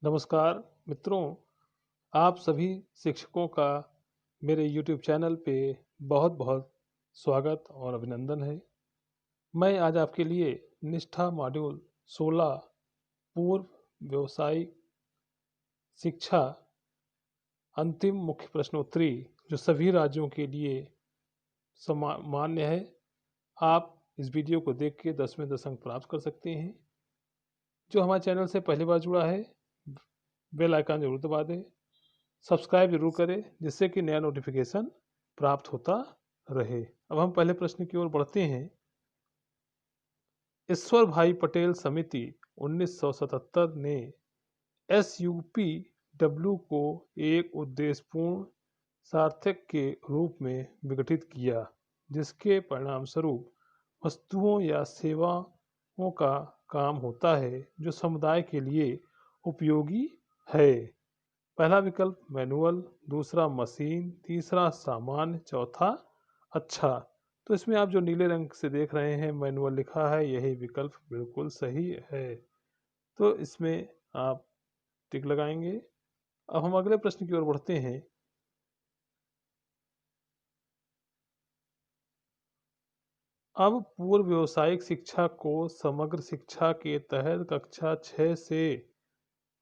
नमस्कार मित्रों, आप सभी शिक्षकों का मेरे YouTube चैनल पे बहुत-बहुत स्वागत और अभिनंदन है। मैं आज आपके लिए निष्ठा मॉड्यूल 16 पूर्व व्यावसायिक शिक्षा अंतिम मुख्य प्रश्नोत्तरी जो सभी राज्यों के लिए मान्य है। आप इस वीडियो को देख के 10 में 10 अंक प्राप्त कर सकते हैं। जो हमारे चैनल से पहली बार जुड़ा है, बेल आइकन जरूर दबा दें, सब्सक्राइब जरूर करें जिससे कि नया नोटिफिकेशन प्राप्त होता रहे। अब हम पहले प्रश्न की ओर बढ़ते हैं। ईश्वर भाई पटेल समिति 1977 ने SUPW को एक उद्देश्यपूर्ण सार्थक के रूप में विघटित किया, जिसके परिणामस्वरूप वस्तुओं या सेवाओं का काम होता है जो समुदाय के लिए उपयोगी है। पहला विकल्प मैनुअल, दूसरा मशीन, तीसरा सामान्य, चौथा अच्छा। तो इसमें आप जो नीले रंग से देख रहे हैं मैनुअल लिखा है, यही विकल्प बिल्कुल सही है। तो इसमें आप टिक लगाएंगे। अब हम अगले प्रश्न की ओर बढ़ते हैं। अब पूर्व व्यावसायिक शिक्षा को समग्र शिक्षा के तहत कक्षा 6 से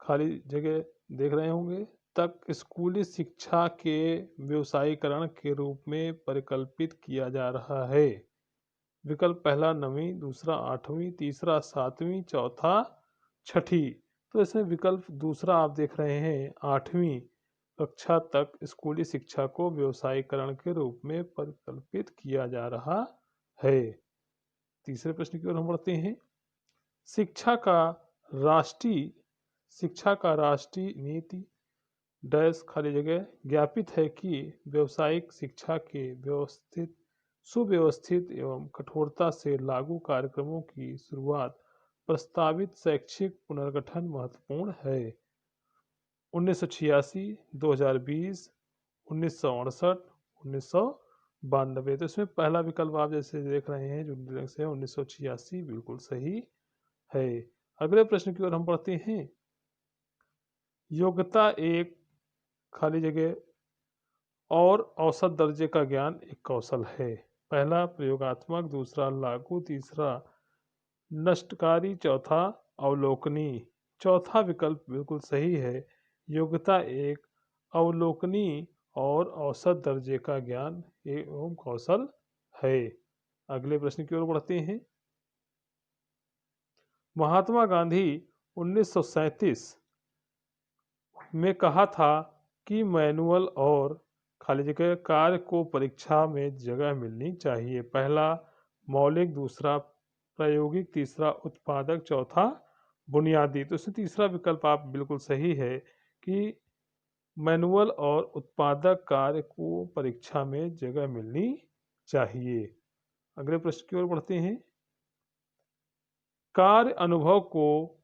खाली जगह देख रहे होंगे तक स्कूली शिक्षा के व्यवसायीकरण के रूप में परिकल्पित किया जा रहा है। विकल्प पहला 9वीं, दूसरा 8वीं, तीसरा 7वीं, चौथा छठी। तो इसमें विकल्प दूसरा आप देख रहे हैं, 8वीं कक्षा तक स्कूली शिक्षा को व्यवसायीकरण के रूप में परिकल्पित किया जा रहा है। तीसरे प्रश्न की ओर हम बढ़ते हैं। शिक्षा का राष्ट्रीय शिक्षा का राष्ट्रीय नीति डैश खाली जगह ज्ञापित है कि व्यावसायिक शिक्षा के व्यवस्थित सुव्यवस्थित एवं कठोरता से लागू कार्यक्रमों की शुरुआत प्रस्तावित शैक्षिक पुनर्गठन महत्वपूर्ण है। 1986, 2020, 1968, 1992। तो इसमें पहला विकल्प आप जैसे देख रहे हैं जो नीले रंग से है, 1986 बिल्कुल सही है। अगले प्रश्न की ओर हम बढ़ते हैं। योग्यता एक खाली जगह और औसत दर्जे का ज्ञान एक कौशल है। पहला प्रयोगात्मक, दूसरा लागू, तीसरा नष्टकारी, चौथा अवलोकनी। चौथा विकल्प बिल्कुल सही है। योग्यता एक अवलोकनी और औसत दर्जे का ज्ञान एवं कौशल है। अगले प्रश्न की ओर बढ़ते हैं। महात्मा गांधी 1937 में कहा था कि मैनुअल और खाली जगह कार्य को परीक्षा में जगह मिलनी चाहिए। पहला मौलिक, दूसरा प्रायोगिक, तीसरा उत्पादक, चौथा बुनियादी। तो इसमें तीसरा विकल्प आप बिल्कुल सही है कि मैनुअल और उत्पादक कार्य को परीक्षा में जगह मिलनी चाहिए। अगले प्रश्न की ओर बढ़ते हैं। कार्य अनुभव को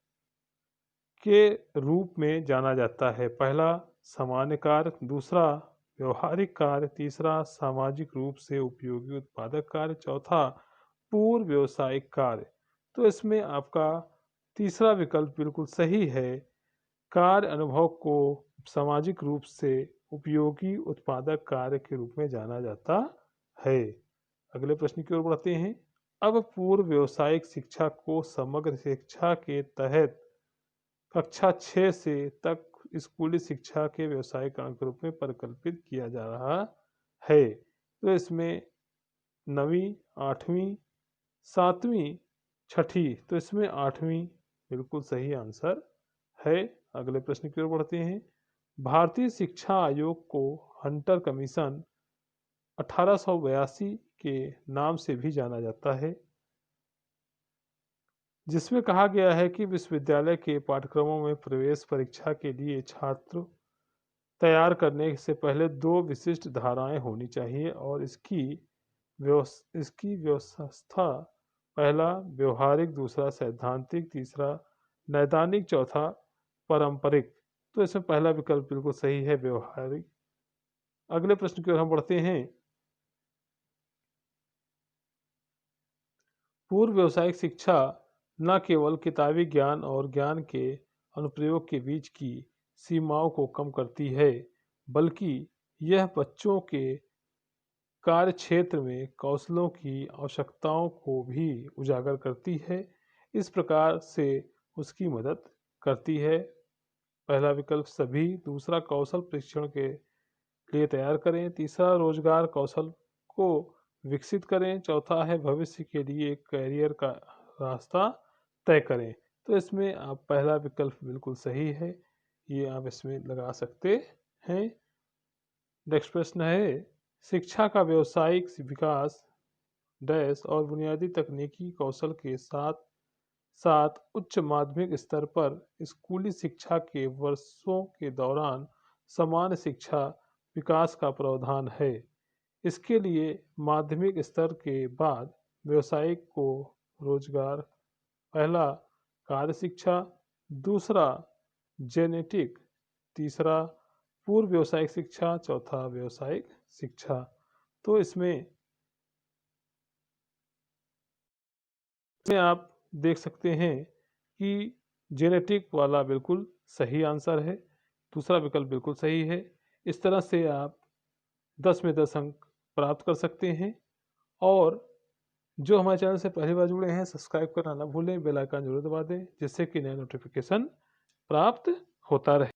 के रूप में जाना जाता है। पहला सामान्य कार्य, दूसरा व्यवहारिक कार्य, तीसरा सामाजिक रूप से उपयोगी उत्पादक कार्य, चौथा पूर्व व्यावसायिक कार्य। तो इसमें आपका तीसरा विकल्प बिल्कुल सही है। कार्य अनुभव को सामाजिक रूप से उपयोगी उत्पादक कार्य के रूप में जाना जाता है। अगले प्रश्न की ओर बढ़ते हैं। अब पूर्व व्यावसायिक शिक्षा को समग्र शिक्षा के तहत कक्षा 6 से तक स्कूली शिक्षा के व्यवसायीकरण के रूप में परिकल्पित किया जा रहा है। तो इसमें 9वीं, 8वीं, 7वीं, छठी। तो इसमें 8वीं बिल्कुल सही आंसर है। अगले प्रश्न की ओर बढ़ते हैं। भारतीय शिक्षा आयोग को हंटर कमीशन 1882 के नाम से भी जाना जाता है, जिसमें कहा गया है कि विश्वविद्यालय के पाठ्यक्रमों में प्रवेश परीक्षा के लिए छात्र तैयार करने से पहले 2 विशिष्ट धाराएं होनी चाहिए और इसकी व्यवस्था पहला व्यवहारिक, दूसरा सैद्धांतिक, तीसरा नैदानिक, चौथा पारंपरिक। तो इसमें पहला विकल्प बिल्कुल सही है, व्यवहारिक। अगले प्रश्न की ओर हम बढ़ते हैं। पूर्व व्यावसायिक शिक्षा न केवल किताबी ज्ञान और ज्ञान के अनुप्रयोग के बीच की सीमाओं को कम करती है, बल्कि यह बच्चों के कार्यक्षेत्र में कौशलों की आवश्यकताओं को भी उजागर करती है। इस प्रकार से उसकी मदद करती है। पहला विकल्प सभी, दूसरा कौशल प्रशिक्षण के लिए तैयार करें, तीसरा रोजगार कौशल को विकसित करें, चौथा है भविष्य के लिए एक करियर का रास्ता तय करें। तो इसमें आप पहला विकल्प बिल्कुल सही है, ये आप इसमें लगा सकते हैं। नेक्स्ट प्रश्न है, शिक्षा का व्यावसायिक विकास डैश और बुनियादी तकनीकी कौशल के साथ साथ उच्च माध्यमिक स्तर पर स्कूली शिक्षा के वर्षों के दौरान समान शिक्षा विकास का प्रावधान है। इसके लिए माध्यमिक स्तर के बाद व्यावसायिक को रोजगार, पहला कार्य शिक्षा, दूसरा जेनेटिक, तीसरा पूर्व व्यावसायिक शिक्षा, चौथा व्यावसायिक शिक्षा। तो इसमें आप देख सकते हैं कि जेनेटिक वाला बिल्कुल सही आंसर है, दूसरा विकल्प बिल्कुल सही है। इस तरह से आप 10 में 10 अंक प्राप्त कर सकते हैं। और जो हमारे चैनल से पहली बार जुड़े हैं, सब्सक्राइब करना ना भूलें, बेल आइकन जरूर दबा दें, जिससे कि नया नोटिफिकेशन प्राप्त होता रहे।